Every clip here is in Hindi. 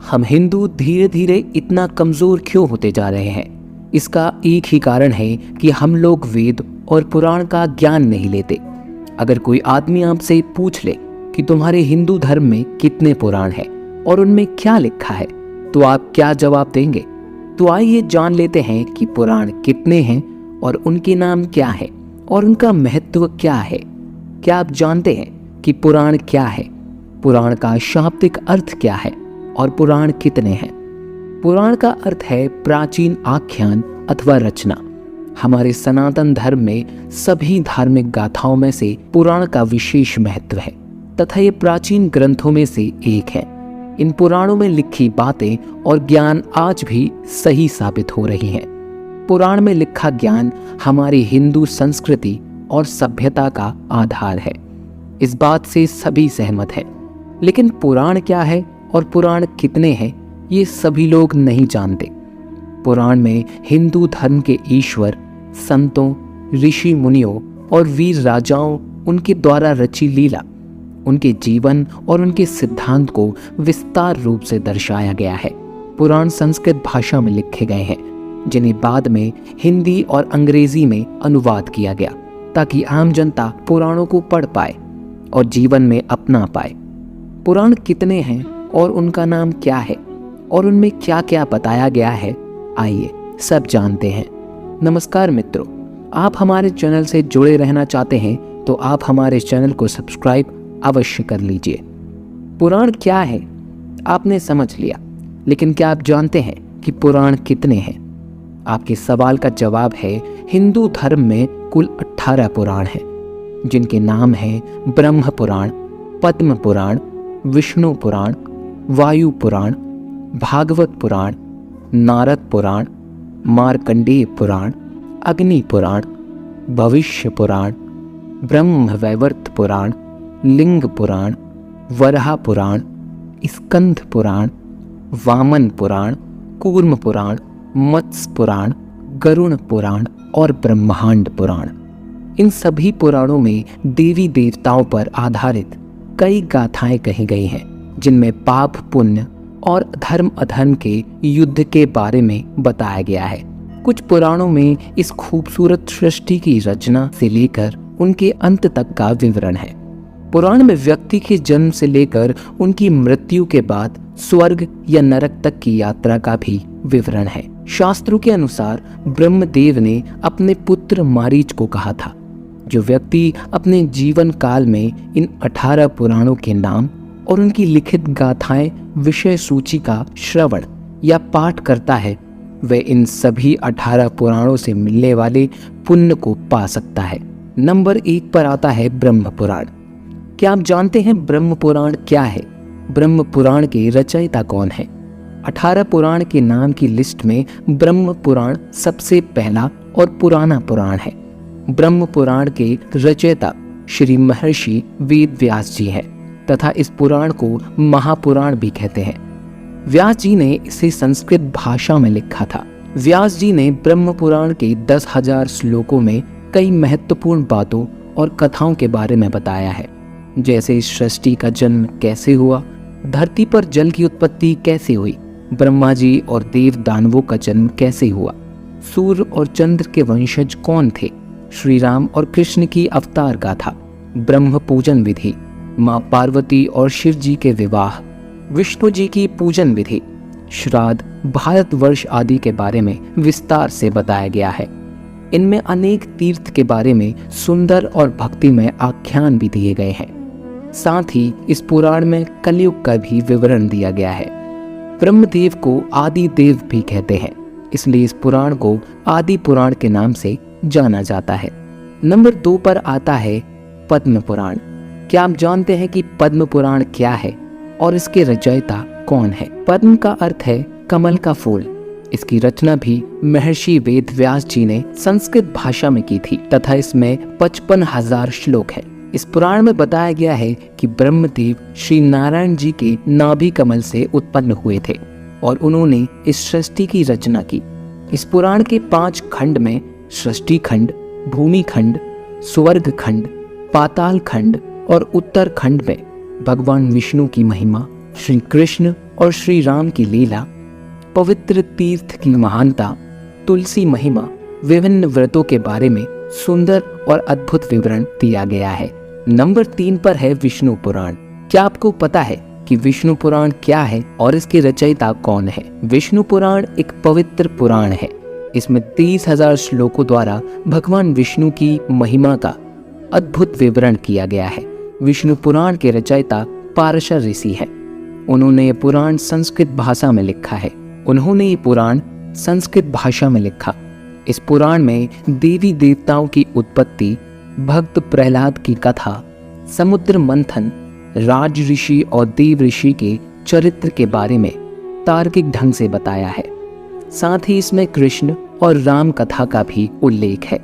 हम हिंदू धीरे धीरे इतना कमजोर क्यों होते जा रहे हैं? इसका एक ही कारण है कि हम लोग वेद और पुराण का ज्ञान नहीं लेते। अगर कोई आदमी आपसे पूछ ले कि तुम्हारे हिंदू धर्म में कितने पुराण हैं और उनमें क्या लिखा है, तो आप क्या जवाब देंगे? तो आइए जान लेते हैं कि पुराण कितने हैं और उनके नाम क्या है और उनका महत्व क्या है। क्या आप जानते हैं कि पुराण क्या है? पुराण का शाब्दिक अर्थ क्या है और पुराण कितने हैं? पुराण का अर्थ है प्राचीन आख्यान अथवा रचना। हमारे सनातन धर्म में सभी धार्मिक गाथाओं में से पुराण का विशेष महत्व है तथा ये प्राचीन ग्रंथों में से एक है। इन पुराणों में लिखी बातें और ज्ञान आज भी सही साबित हो रही हैं। पुराण में लिखा ज्ञान हमारी हिंदू संस्कृति और सभ्यता का आधार है। इस बात से सभी सहमत हैं। लेकिन पुराण क्या है और पुराण कितने हैं, ये सभी लोग नहीं जानते। पुराण में हिंदू धर्म के ईश्वर, संतों, ऋषि मुनियों और वीर राजाओं, उनके द्वारा रची लीला, उनके जीवन और उनके सिद्धांत को विस्तार रूप से दर्शाया गया है। पुराण संस्कृत भाषा में लिखे गए हैं, जिन्हें बाद में हिंदी और अंग्रेजी में अनुवाद किया गया ताकि आम जनता पुराणों को पढ़ पाए और जीवन में अपना पाए। पुराण कितने हैं और उनका नाम क्या है और उनमें क्या क्या बताया गया है, आइए सब जानते हैं। नमस्कार मित्रों, आप हमारे चैनल से जुड़े रहना चाहते हैं तो आप हमारे चैनल को सब्सक्राइब अवश्य कर लीजिए। पुराण क्या है आपने समझ लिया, लेकिन क्या आप जानते हैं कि पुराण कितने हैं? आपके सवाल का जवाब है हिंदू धर्म में कुल 18 पुराण हैं, जिनके नाम हैं ब्रह्म पुराण, पद्म पुराण, विष्णु पुराण, वायु पुराण, भागवत पुराण, नारद पुराण, मार्कंडेय पुराण, अग्नि पुराण, भविष्य पुराण, ब्रह्म वैवर्त पुराण, लिंग पुराण, वराह पुराण, स्कंद पुराण, वामन पुराण, कूर्म पुराण, मत्स्य पुराण, गरुण पुराण और ब्रह्मांड पुराण। इन सभी पुराणों में देवी देवताओं पर आधारित कई गाथाएं कही गई हैं, जिनमें पाप पुण्य और धर्म अधर्म के युद्ध के बारे में बताया गया है। कुछ पुराणों में इस खूबसूरत सृष्टि की रचना से लेकर उनके अंत तक का विवरण है। पुराण में व्यक्ति के जन्म से लेकर उनकी मृत्यु के बाद स्वर्ग या नरक तक की यात्रा का भी विवरण है। शास्त्रों के अनुसार ब्रह्मदेव ने अपने पुत्र मारीच को कहा था, जो व्यक्ति अपने जीवन काल में इन 18 पुराणों के नाम और उनकी लिखित गाथाएं विषय सूची का श्रवण या पाठ करता है, वह इन सभी 18 पुराणों से मिलने वाले पुण्य को पा सकता है। नंबर 1 पर आता है ब्रह्म पुराण। क्या आप जानते हैं ब्रह्म पुराण क्या है? ब्रह्म पुराण के रचयिता कौन है? 18 पुराण के नाम की लिस्ट में ब्रह्म पुराण सबसे पहला और पुराना पुराण है। ब्रह्म पुराण के रचयिता श्री महर्षि वेद व्यास जी हैं तथा इस पुराण को महापुराण भी कहते हैं। व्यास जी ने इसे संस्कृत भाषा में लिखा था। व्यास जी ने ब्रह्म पुराण के 10,000 श्लोकों में कई महत्वपूर्ण बातों और कथाओं के बारे में बताया है, जैसे इस सृष्टि का जन्म कैसे हुआ, धरती पर जल की उत्पत्ति कैसे हुई, ब्रह्मा जी और देव दानवों का जन्म कैसे हुआ, सूर्य और चंद्र के वंशज कौन थे, श्री राम और कृष्ण की अवतार गाथा, ब्रह्म पूजन विधि, माँ पार्वती और शिव जी के विवाह, विष्णु जी की पूजन विधि, श्राद्ध, भारतवर्ष आदि के बारे में विस्तार से बताया गया है। इनमें अनेक तीर्थ के बारे में सुंदर और भक्तिमय आख्यान भी दिए गए हैं। साथ ही इस पुराण में कलयुग का भी विवरण दिया गया है। ब्रह्मदेव को आदि देव भी कहते हैं, इसलिए इस पुराण को आदि पुराण के नाम से जाना जाता है। नंबर 2 पर आता है पद्म पुराण। क्या आप जानते हैं कि पद्म पुराण क्या है और इसके रचयिता कौन है? पद्म का अर्थ है कमल का फूल। इसकी रचना भी महर्षि वेद व्यास जी ने संस्कृत भाषा में की थी तथा इसमें 55,000 श्लोक है। इस पुराण में बताया गया है कि ब्रह्मदेव श्री नारायण जी के नाभि कमल से उत्पन्न हुए थे और उन्होंने इस सृष्टि की रचना की। इस पुराण के 5 खंड में सृष्टि खंड, भूमि खंड, स्वर्ग खंड, पाताल खंड और उत्तर खंड में भगवान विष्णु की महिमा, श्री कृष्ण और श्री राम की लीला, पवित्र तीर्थ की महानता, तुलसी महिमा, विभिन्न व्रतों के बारे में सुंदर और अद्भुत विवरण दिया गया है। नंबर 3 पर है विष्णु पुराण। क्या आपको पता है कि विष्णु पुराण क्या है और इसके रचयिता कौन है? विष्णु पुराण एक पवित्र पुराण है। इसमें 30,000 श्लोकों द्वारा भगवान विष्णु की महिमा का अद्भुत विवरण किया गया है। विष्णु पुराण के रचयिता पारशर ऋषि हैं। उन्होंने ये पुराण संस्कृत भाषा में लिखा। इस पुराण में देवी देवताओं की उत्पत्ति, भक्त प्रहलाद की कथा, समुद्र मंथन, राज ऋषि और देव ऋषि के चरित्र के बारे में तार्किक ढंग से बताया है। साथ ही इसमें कृष्ण और राम कथा का भी उल्लेख है।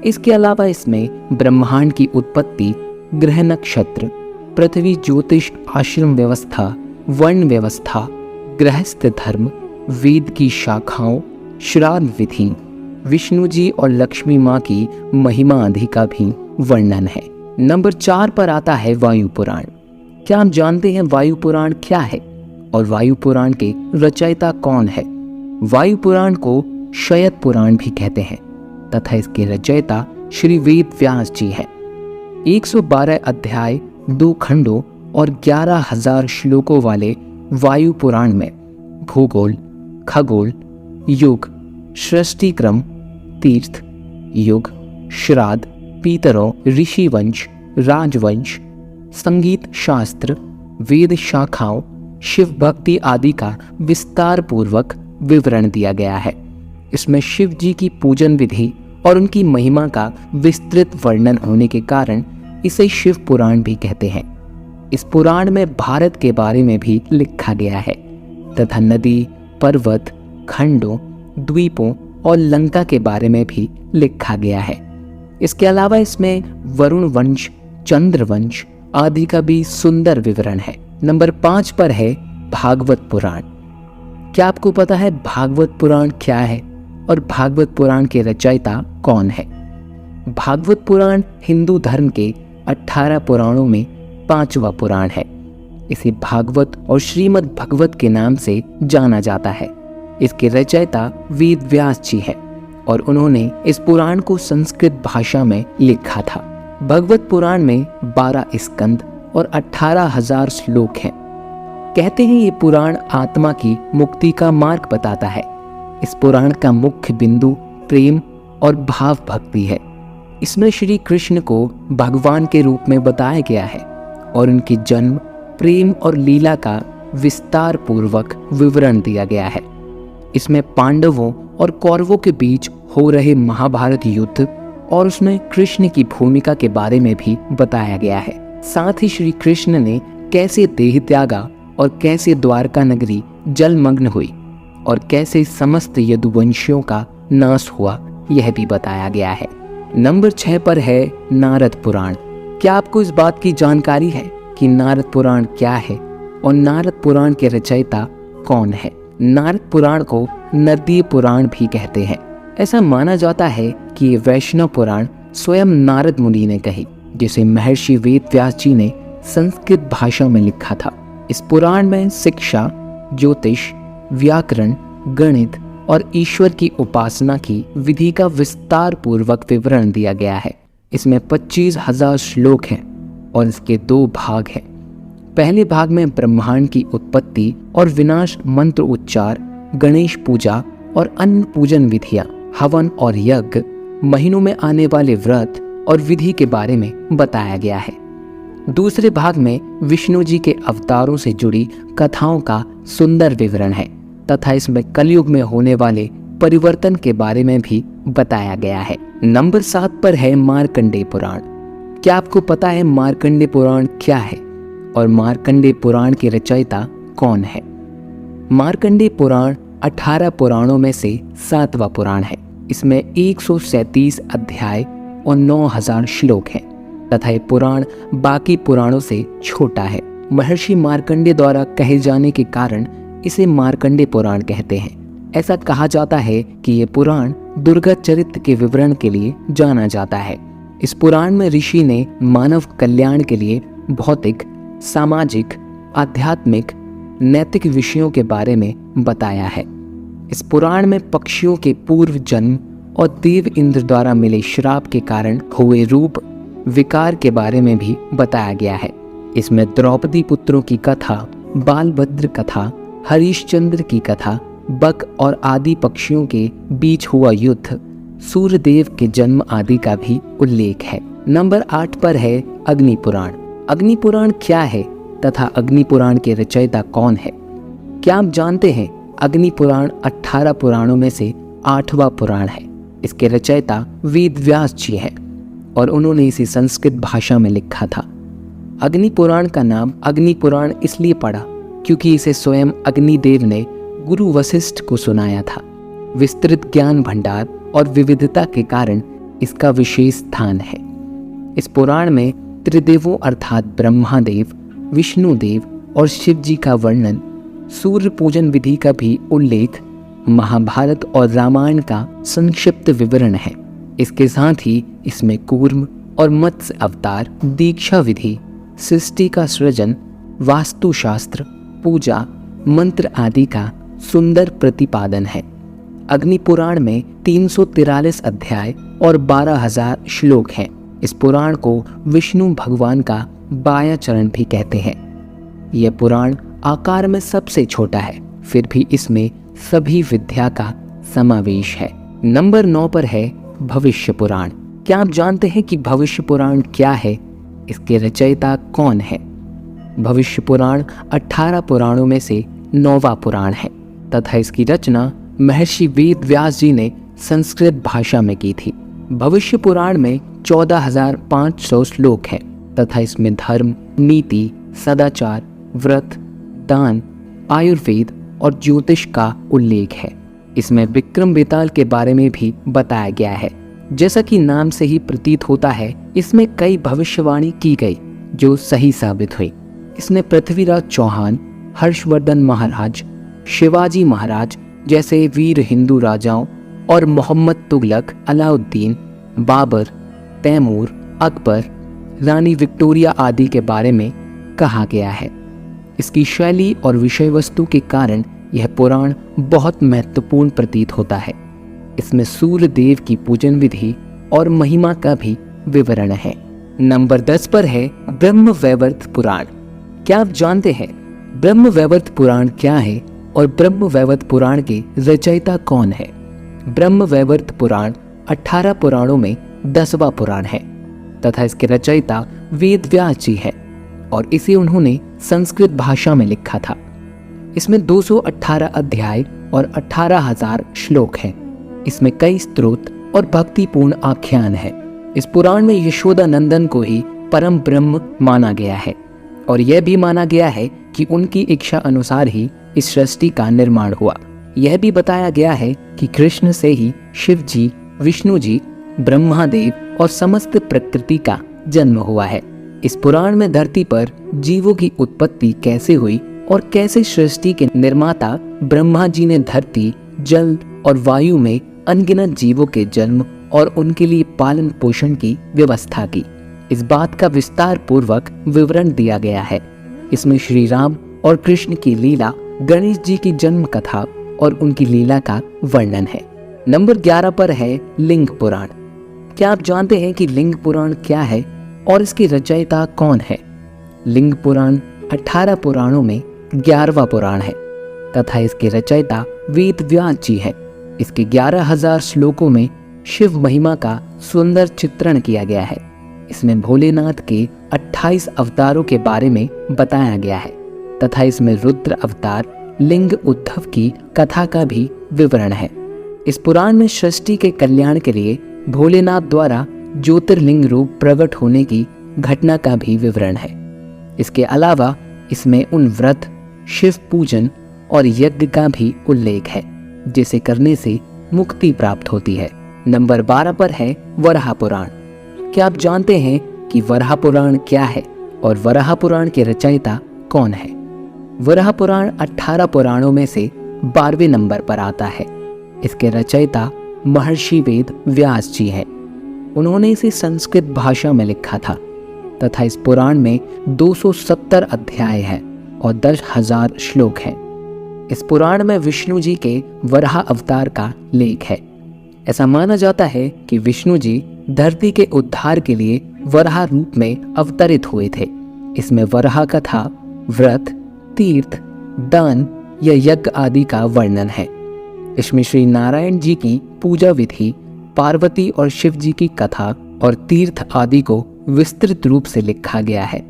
इसके अलावा इसमें ब्रह्मांड की उत्पत्ति, ग्रह नक्षत्र, पृथ्वी, ज्योतिष, आश्रम व्यवस्था, वर्ण व्यवस्था, गृहस्थ धर्म, वेद की शाखाओं, श्राद्ध विधि, विष्णु जी और लक्ष्मी माँ की महिमा आदि का भी वर्णन है। नंबर 4 पर आता है वायु पुराण। क्या आप जानते हैं वायु पुराण क्या है और वायु पुराण के रचयिता कौन है? वायु पुराण को शयत पुराण भी कहते हैं तथा इसके रचयिता श्री वेद व्यास जी हैं। 112 अध्याय, 2 खंडों और 11,000 श्लोकों वाले वायु पुराण में भूगोल, खगोल, युग, सृष्टि क्रम, तीर्थ, युग, श्राद्ध, पितरों, ऋषि वंश, राजवंश, संगीत शास्त्र, वेद शाखाओं, शिव भक्ति आदि का विस्तार पूर्वक विवरण दिया गया है। इसमें शिव जी की पूजन विधि और उनकी महिमा का विस्तृत वर्णन होने के कारण इसे शिव पुराण भी कहते हैं। इस पुराण में भारत के बारे में भी लिखा गया है तथा नदी, पर्वत, खंडों, द्वीपों और लंका के बारे में भी लिखा गया है। इसके अलावा इसमें वरुण वंश, चंद्र वंश आदि का भी सुंदर विवरण है। नंबर 5 पर है भागवत पुराण। क्या आपको पता है भागवत पुराण क्या है और भागवत पुराण के रचयिता कौन है? भागवत पुराण हिंदू धर्म के 18 पुराणों में 5वां पुराण है। इसे भागवत और श्रीमद् भगवत के नाम से जाना जाता है। इसके रचयिता वेद व्यास जी हैं और उन्होंने इस पुराण को संस्कृत भाषा में लिखा था। भगवत पुराण में 12 स्कंद और 18,000 श्लोक हैं। कहते हैं ये पुराण आत्मा की मुक्ति का मार्ग बताता है। इस पुराण का मुख्य बिंदु प्रेम और भाव भक्ति है। इसमें श्री कृष्ण को भगवान के रूप में बताया गया है और उनकी जन्म, प्रेम और लीला का विस्तार पूर्वक विवरण दिया गया है। इसमें पांडवों और कौरवों के बीच हो रहे महाभारत युद्ध और उसमें कृष्ण की भूमिका के बारे में भी बताया गया है। साथ ही श्री कृष्ण ने कैसे देह त्यागा और कैसे द्वारका नगरी जलमग्न हुई और कैसे समस्त यदुवंशियों का नाश हुआ, यह भी बताया गया है। नंबर 6 पर है नारद पुराण। क्या आपको इस बात की जानकारी है कि नारद पुराण क्या है और नारद पुराण के रचयिता कौन है? नारद पुराण को नरदीय पुराण भी कहते हैं। ऐसा माना जाता है कि ये वैष्णव पुराण स्वयं नारद मुनि ने कही, जिसे महर्षि वेद व्यास जी ने संस्कृत भाषा में लिखा था। इस पुराण में शिक्षा, ज्योतिष, व्याकरण, गणित और ईश्वर की उपासना की विधि का विस्तार पूर्वक विवरण दिया गया है। इसमें 25,000 श्लोक हैं और इसके 2 भाग हैं। पहले भाग में ब्रह्मांड की उत्पत्ति और विनाश, मंत्र उच्चार, गणेश पूजा और अन्य पूजन विधियां, हवन और यज्ञ, महीनों में आने वाले व्रत और विधि के बारे में बताया गया है। दूसरे भाग में विष्णु जी के अवतारों से जुड़ी कथाओं का सुंदर विवरण है तथा इसमें कलयुग में होने वाले परिवर्तन के बारे में भी बताया गया है। नंबर 7 पर है मार्कंडेय पुराण। क्या आपको पता है मार्कंडेय पुराण क्या है और मार्कंडेय पुराण के रचयिता कौन है? मार्कंडेय पुराण 18 पुराणों में से 7वां पुराण है। इसमें 137 अध्याय और 9,000 श्लोक हैं तथा ये पुराण बाकी पुराणों से छोटा है। महर्षि मार्कंडेय द्वारा कहे जाने के कारण इसे मार्कंडेय पुराण कहते हैं। ऐसा कहा जाता है कि ये पुराण दुर्गा चरित्र के विवरण के लिए जाना जाता है। इस पुराण में ऋषि ने मानव कल्याण के लिए भौतिक, सामाजिक, आध्यात्मिक, नैतिक विषयों के बारे में बताया है। इस पुराण में पक्षियों के पूर्व जन्म और देव इंद्र द्वारा मिले श्राप के कारण हुए रूप विकार के बारे में भी बताया गया है। इसमें द्रौपदी पुत्रों की कथा, बालभद्र कथा, हरिश्चंद्र की कथा, बक और आदि पक्षियों के बीच हुआ युद्ध, सूर्यदेव के जन्म आदि का भी उल्लेख है। नंबर 8 पर है अग्नि पुराण। अग्नि पुराण क्या है तथा अग्नि पुराण के रचयिता कौन है? क्या आप जानते हैं अग्नि पुराण 18 पुराणों में से 8वां पुराण है। इसके रचयिता वेद व्यास जी हैं और उन्होंने इसे संस्कृत भाषा में लिखा था। अग्नि पुराण का नाम अग्नि पुराण इसलिए पड़ा क्योंकि इसे स्वयं अग्निदेव ने गुरु वशिष्ठ को सुनाया था। विस्तृत ज्ञान भंडार और विविधता के कारण इसका विशेष स्थान है। इस पुराण में त्रिदेवों अर्थात ब्रह्मादेव, विष्णुदेव और शिव जी का वर्णन, सूर्य पूजन विधि का भी उल्लेख, महाभारत और रामायण का संक्षिप्त विवरण है। इसके साथ ही इसमें कूर्म और मत्स्य अवतार, दीक्षा विधि, सृष्टि का सृजन, वास्तुशास्त्र, पूजा, मंत्र आदि का सुंदर प्रतिपादन है। अग्नि पुराण में 343 अध्याय और 12,000 श्लोक हैं। इस पुराण को विष्णु भगवान का बाया चरण भी कहते हैं। यह पुराण आकार में सबसे छोटा है, फिर भी इसमें सभी विद्या का समावेश है। नंबर 9 पर है भविष्य पुराण। क्या आप जानते हैं कि भविष्य पुराण क्या है? इसके रचयिता कौन है? भविष्य पुराण 18 पुराणों में से 9वां पुराण है तथा इसकी रचना महर्षि वेद व्यास जी ने संस्कृत भाषा में की थी। भविष्य पुराण में 14,500 श्लोक हैं तथा इसमें धर्म, नीति, सदाचार, व्रत, दान, आयुर्वेद और ज्योतिष का उल्लेख है। इसमें विक्रम बेताल के बारे में भी बताया गया है। जैसा कि नाम से ही प्रतीत होता है, इसमें कई भविष्यवाणी की गई जो सही साबित हुई। इसमें पृथ्वीराज चौहान, हर्षवर्धन महाराज, शिवाजी महाराज जैसे वीर हिंदू राजाओं और मोहम्मद तुगलक, अलाउद्दीन, बाबर, तैमूर, अकबर, रानी विक्टोरिया आदि के बारे में कहा गया है। इसकी शैली और विषय वस्तु के कारण यह पुराण बहुत महत्वपूर्ण प्रतीत होता है। इसमें सूर्य देव की पूजन विधि और महिमा का भी विवरण है। नंबर 10 पर है ब्रह्म वैवर्त पुराण। क्या आप जानते हैं ब्रह्म वैवर्त पुराण क्या है और ब्रह्म वैवर्त पुराण के रचयिता कौन है? ब्रह्म वैवर्त पुराण 18 पुराणों में 10वां पुराण है तथा इसके रचयिता वेद व्यास जी हैं और इसे उन्होंने संस्कृत भाषा में लिखा था। इसमें 218 अध्याय और 18,000 श्लोक हैं। इसमें कई स्तोत्र और भक्तिपूर्ण आख्यान है। इस पुराण में यशोदा नंदन को ही परम ब्रह्म माना गया है और यह भी माना गया है कि उनकी इच्छा अनुसार ही इस सृष्टि का निर्माण हुआ। यह भी बताया गया है कि कृष्ण से ही शिव जी, विष्णु जी, ब्रह्मादेव और समस्त प्रकृति का जन्म हुआ है। इस पुराण में धरती पर जीवों की उत्पत्ति कैसे हुई और कैसे सृष्टि के निर्माता ब्रह्मा जी ने धरती, जल और वायु में अनगिनत जीवों के जन्म और उनके लिए पालन पोषण की व्यवस्था की, इस बात का विस्तार पूर्वक विवरण दिया गया है। इसमें श्री राम और कृष्ण की लीला, गणेश जी की जन्म कथा और उनकी लीला का वर्णन है। नंबर 11 पर है लिंग पुराण। क्या आप जानते हैं कि लिंग पुराण क्या है और इसकी रचयिता कौन है? लिंग पुराण 18 पुराणों में 11वां पुराण है तथा इसके रचयिता वेद व्यास जी हैं। इसके 11,000 श्लोकों में शिव महिमा का सुंदर चित्रण किया गया है। इसमें भोलेनाथ के 28 अवतारों के बारे में बताया गया है तथा इसमें रुद्र अवतार, लिंग उद्धव की कथा का भी विवरण है। इस पुराण में सृष्टि के कल्याण के लिए भोलेनाथ द्वारा ज्योतिर्लिंग रूप प्रकट होने की घटना का भी विवरण है। इसके अलावा इसमें उन व्रत, शिव पूजन और यज्ञ का भी उल्लेख है जिसे करने से मुक्ति प्राप्त होती है। नंबर 12 पर है वराह पुराण। क्या आप जानते हैं कि वराह पुराण क्या है और वराह पुराण के रचयिता कौन है? वराह पुराण 18 पुराणों में से 12वें नंबर पर आता है। इसके रचयिता महर्षि वेद व्यास जी हैं। उन्होंने इसे संस्कृत भाषा में लिखा था तथा इस पुराण में 270 अध्याय हैं और 10,000 श्लोक हैं। इस पुराण में विष्णु जी के वराह अवतार का लेख है। ऐसा माना जाता है कि विष्णु जी धरती के उद्धार के लिए वराह रूप में अवतरित हुए थे। इसमें वराह कथा, व्रत, तीर्थ, दान या यज्ञ आदि का वर्णन है। इसमें श्री नारायण जी की पूजा विधि, पार्वती और शिव जी की कथा और तीर्थ आदि को विस्तृत रूप से लिखा गया है।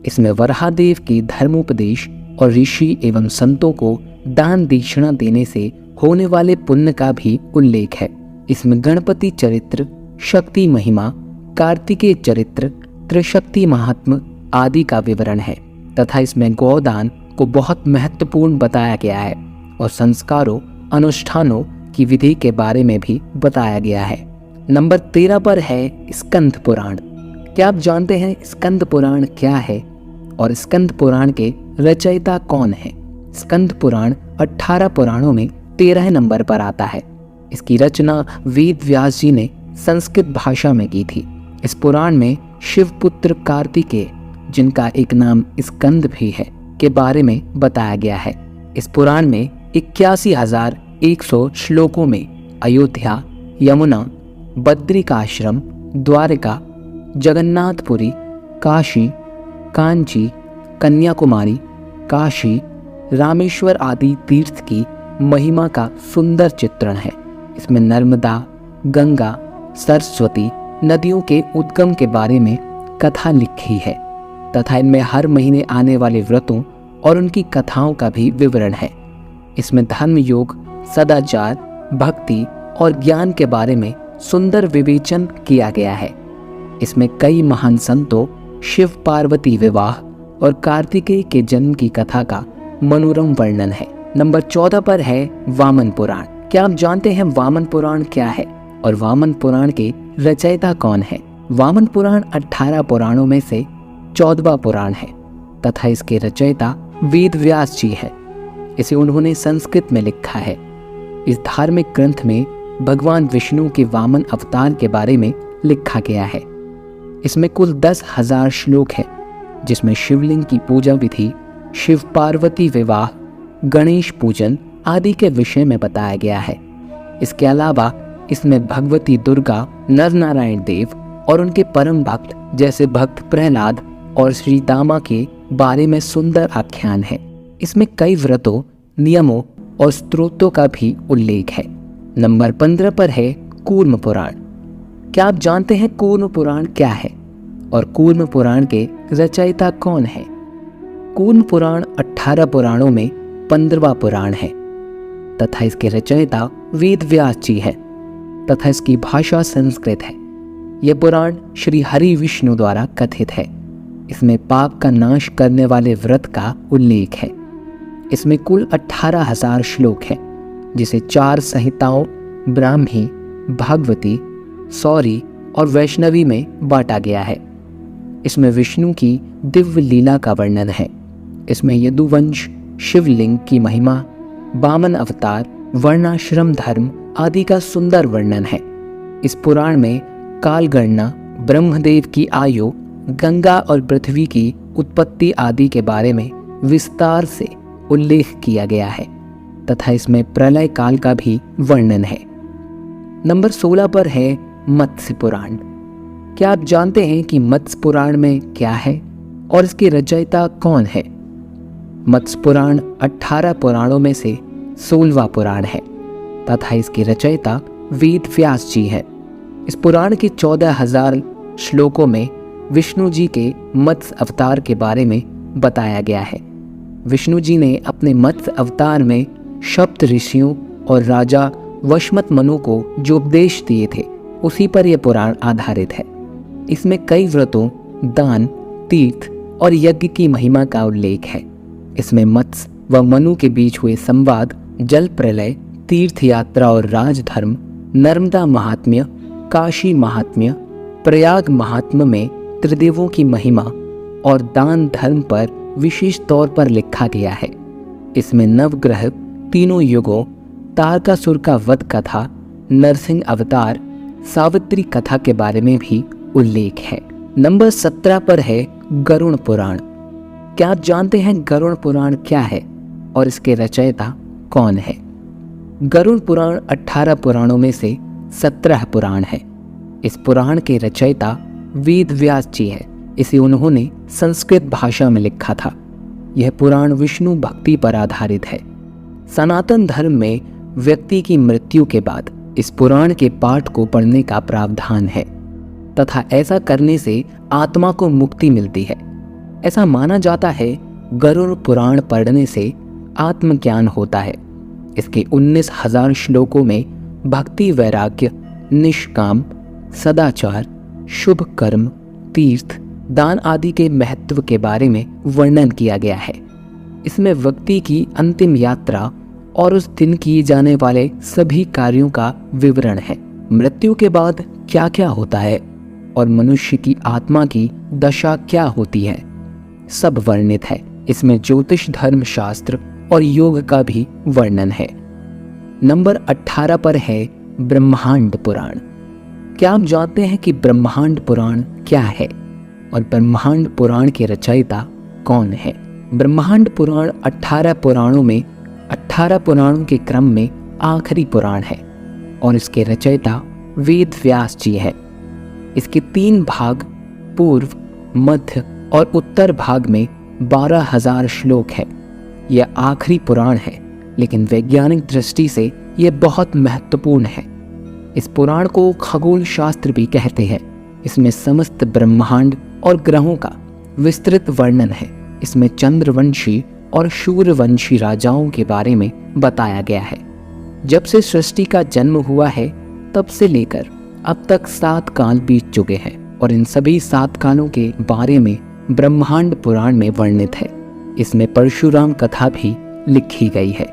इसमें वराहदेव की धर्मोपदेश और ऋषि एवं संतों को दान दक्षिणा देने से होने वाले पुण्य का भी उल्लेख है। इसमें गणपति चरित्र, शक्ति महिमा, कार्तिकेय चरित्र, त्रिशक्ति महात्म्य आदि का विवरण है तथा इसमें गौदान को बहुत महत्वपूर्ण बताया गया है और संस्कारों, अनुष्ठानों की विधि के बारे में भी बताया गया है। नंबर 13 पर है स्कंद पुराण। क्या आप जानते हैं स्कंद पुराण क्या है और स्कंद पुराण के रचयिता कौन है? स्कंद पुराण 18 पुराणों में 13 नंबर पर आता है। इसकी रचना वेद व्यास जी ने संस्कृत भाषा में की थी। इस पुराण में शिवपुत्र कार्तिकेय, जिनका एक नाम स्कंद भी है, के बारे में बताया गया है। इस पुराण में 81,100 श्लोकों में अयोध्या, यमुना, बद्रिकाश्रम, द्वारिका, जगन्नाथपुरी, काशी, कांची, कन्याकुमारी, काशी, रामेश्वर आदि तीर्थ की महिमा का सुंदर चित्रण है। इसमें नर्मदा, गंगा, सरस्वती नदियों के उद्गम के बारे में कथा लिखी है तथा इनमें हर महीने आने वाले व्रतों और उनकी कथाओं का भी विवरण है। इसमें धर्म योग, सदाचार, भक्ति और ज्ञान के बारे में सुंदर विवेचन किया गया है। इसमें कई महान संतों, शिव पार्वती विवाह और कार्तिकेय के जन्म की कथा का मनोरम वर्णन है। नंबर 14 पर है वामन पुराण। क्या आप जानते हैं वामन पुराण क्या है और वामन पुराण के रचयिता कौन है? वामन पुराण 18 पुराणों में से 14वां पुराण है तथा इसके रचयिता वेद व्यास जी है। इसे उन्होंने संस्कृत में लिखा है। इस धार्मिक ग्रंथ में भगवान विष्णु के वामन अवतार के बारे में लिखा गया है। इसमें कुल 10,000 श्लोक है, जिसमें शिवलिंग की पूजा विधि, शिव पार्वती विवाह, गणेश पूजन आदि के विषय में बताया गया है। इसके अलावा इसमें भगवती दुर्गा, नर नारायण देव और उनके परम भक्त जैसे भक्त प्रहलाद और श्री दामा के बारे में सुंदर आख्यान है। इसमें कई व्रतों, नियमों और स्तोत्रों का भी उल्लेख है। नंबर 15 पर है कूर्म पुराण। क्या आप जानते हैं कूर्म पुराण क्या है और कूर्म पुराण के रचयिता कौन है? कूर्म पुराण 18 पुराणों में 15वां पुराण है तथा इसके रचयिता वेद व्यास जी है तथा इसकी भाषा संस्कृत है। यह पुराण श्री हरि विष्णु द्वारा कथित है। इसमें पाप का नाश करने वाले व्रत का उल्लेख है। इसमें कुल 18,000 श्लोक हैं, जिसे 4 संहिताओं ब्राह्मी, भागवती, सौरी और वैष्णवी में बांटा गया है। इसमें विष्णु की दिव्य लीला का वर्णन है। इसमें यदुवंश, शिवलिंग की महिमा, वामन अवतार, वर्णाश्रम धर्म आदि का सुंदर वर्णन है। इस पुराण में कालगणना, ब्रह्मदेव की आयु, गंगा और पृथ्वी की उत्पत्ति आदि के बारे में विस्तार से उल्लेख किया गया है तथा इसमें प्रलय काल का भी वर्णन है। नंबर 16 पर है मत्स्य पुराण। क्या आप जानते हैं कि मत्स्य पुराण में क्या है और इसके रचयिता कौन है? मत्स्य पुराण 18 पुराणों में से 16वां पुराण है तथा इसके रचयिता वेद व्यास जी हैं। इस पुराण के 14,000 श्लोकों में विष्णु जी के मत्स्य अवतार के बारे में बताया गया है। विष्णु जी ने अपने मत्स्य अवतार में सप्त ऋषियों और राजा वशमत मनु को जो उपदेश दिए थे, उसी पर यह पुराण आधारित है। इसमें कई व्रतों, दान, तीर्थ और यज्ञ की महिमा का उल्लेख है। इसमें मत्स्य व मनु के बीच हुए संवाद, जल प्रलय, तीर्थ यात्रा और राजधर्म, नर्मदा महात्म्य, काशी महात्म्य, प्रयाग महात्म्य में त्रिदेवों की महिमा और दान धर्म पर विशेष तौर पर लिखा गया है। इसमें नवग्रह, तीनों युगों, तारकासुर का वध कथा, नरसिंह अवतार, सावित्री कथा के बारे में भी उल्लेख है। नंबर 17 पर है गरुड़ पुराण। क्या आप जानते हैं गरुड़ पुराण क्या है और इसके रचयिता कौन है? गरुड़ पुराण 18 पुराणों में से 17 पुराण है। इस पुराण के रचयिता वेद व्यास जी हैं। इसे उन्होंने संस्कृत भाषा में लिखा था। यह पुराण विष्णु भक्ति पर आधारित है। सनातन धर्म में व्यक्ति की मृत्यु के बाद इस पुराण के पाठ को पढ़ने का प्रावधान है तथा ऐसा करने से आत्मा को मुक्ति मिलती है। ऐसा माना जाता है गरुड़ पुराण पढ़ने से आत्मज्ञान होता है। इसके 19,000 श्लोकों में भक्ति, वैराग्य, निष्काम, सदाचार, शुभ कर्म, तीर्थ, दान आदि के महत्व के बारे में वर्णन किया गया है। इसमें व्यक्ति की अंतिम यात्रा और उस दिन किए जाने वाले सभी कार्यों का विवरण है। मृत्यु के बाद क्या क्या होता है और मनुष्य की आत्मा की दशा क्या होती है, सब वर्णित है। इसमें ज्योतिष, धर्म शास्त्र और योग का भी वर्णन है। नंबर 18 पर है ब्रह्मांड पुराण। क्या आप जानते हैं कि ब्रह्मांड पुराण क्या है और ब्रह्मांड पुराण के रचयिता कौन है? ब्रह्मांड पुराण 18 पुराणों में 18 पुराणों के क्रम में आखिरी पुराण है और इसके रचयिता वेद व्यास जी हैं। इसके 3 भाग, पूर्व, मध्य और उत्तर भाग में 12,000 श्लोक है। यह आखिरी पुराण है, लेकिन वैज्ञानिक दृष्टि से यह बहुत महत्वपूर्ण है। इस पुराण को खगोल शास्त्र भी कहते हैं। इसमें समस्त ब्रह्मांड और ग्रहों का विस्तृत वर्णन है। इसमें चंद्रवंशी और शूरवंशी राजाओं के बारे में बताया गया है। जब से सृष्टि का जन्म हुआ है तब से लेकर अब तक 7 काल बीत चुके हैं और इन सभी 7 कालों के बारे में ब्रह्मांड पुराण में वर्णित है। इसमें परशुराम कथा भी लिखी गई है।